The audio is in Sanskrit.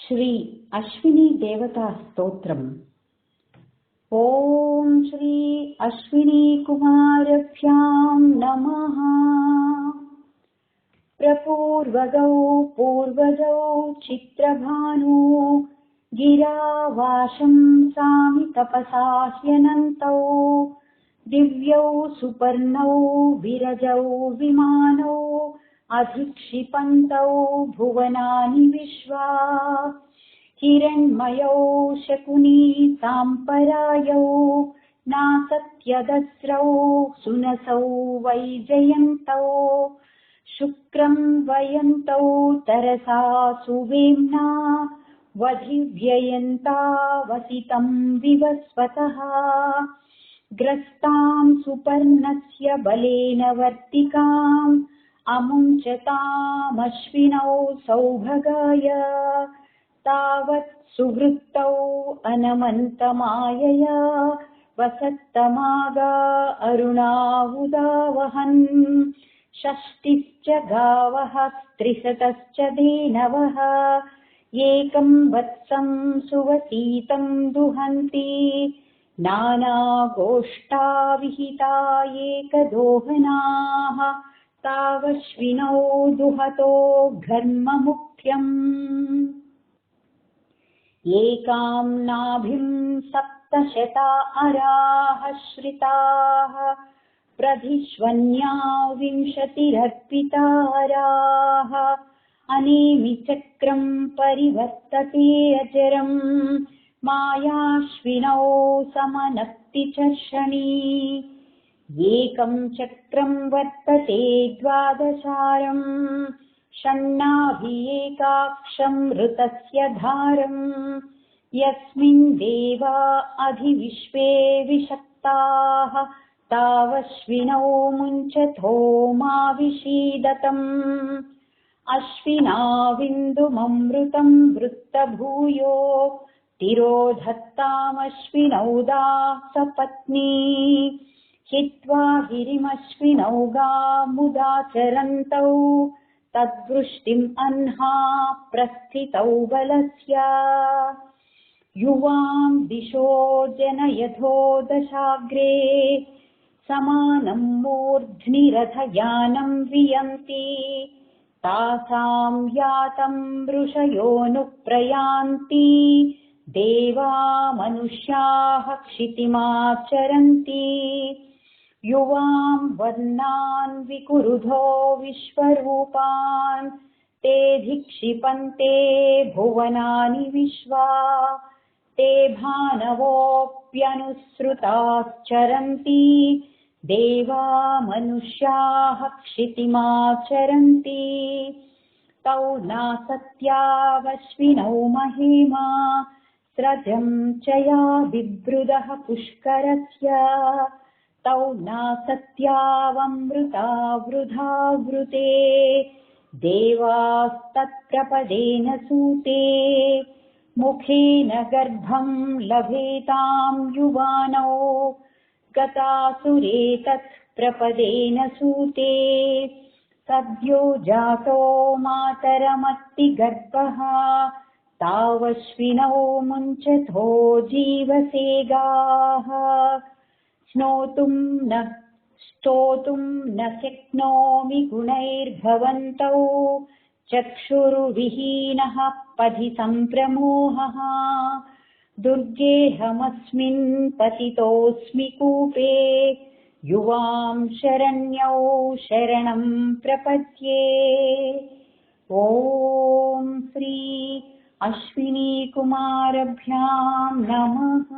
श्री अश्विनी देवता स्तोत्रम्। ओम श्री अश्विनी कुमारभ्यां नमः। प्रपूर्वगौ पूर्वजौ चित्रभानु गिरावाशं सामि तपसा ह्यनन्तौ दिव्यौ सुपर्णौ विरजौ विमानौ अधिक्षिपन्तौ भुवनानि विश्वा हिरण्मयौ शकुनी साम्परायौ नासत्यदस्रौ सुनसौ वैजयन्तौ शुक्रं वयन्तौ तरसा सुवेम्ना वधिव्ययन्ता वसितं विवस्वतः ग्रस्तां सुपर्णस्य बलेन वर्तिकाम् अमुञ्चतामश्विनौ सौभगाय तावत् सुवृत्तौ अनमन्तमायया वसत्तमागा अरुणावुदावहन् षष्टिश्च गावः त्रिशतश्च धेनवः एकं वत्सं सुवसीतं दुहन्ति नानागोष्ठा विहिता एकदोहनाः तावश्विनौ दुहतो घर्ममुख्यम् एकां नाभिं सप्तशता अराः श्रिताः प्रधिष्वन्या विंशतिरर्पिताराः अनेमिचक्रं परिवर्तते अजरं मायाश्विनौ समनक्ति च शनी एकं चक्रं वर्तते द्वादशारं षण्णाभि एकाक्षं ऋतस्य धारं यस्मिन् देवा अधिविश्वे विषक्ताः तावश्विनौ मुञ्चथो मा विषीदतम् अश्विनाविन्दुममृतं वृत्तभूयो तिरोधत्तामश्विनौ दासपत्नी हित्वा गिरिमश्विनौ गामुदाचरन्तौ तद्वृष्टिम् अह्ना प्रस्थितौ बलस्य युवां दिशो जनयथो दशाग्रे समानं मूर्ध्नि रथयानं वियन्ति तासां यातं ऋषयोऽनुप्रयान्ति देवा मनुष्याः क्षितिमाचरन्ति युवां वर्णान् विकुरुधो विश्वरूपान् ते धिक्षिपन्ते भुवनानि विश्वा ते भानवोऽप्यनुसृताश्चरन्ति देवा मनुष्याः क्षितिमाचरन्ति तौ नासत्यावश्विनौ महिमा स्रजं च या बिभृदः पुष्करस्य तौ नासत्यावमृता वृथा वृते देवास्तत्प्रपदेन सूते मुखेन गर्भं लभेतां युवानौ गतासुरे तत् प्रपदेन सूते सद्यो जातो मातरमत्तिगर्भः तावश्विनौ मुञ्चथो जीवसेगाः स्तोतुं न शक्नोमि गुणैर्भवन्तौ चक्षुर्विहीनः पथि सम्प्रमोहः दुर्गेऽहमस्मिन् पतितोऽस्मि कूपे युवां शरण्यौ शरणं प्रपद्ये। ॐ श्री अश्विनी कुमारभ्यां नमः।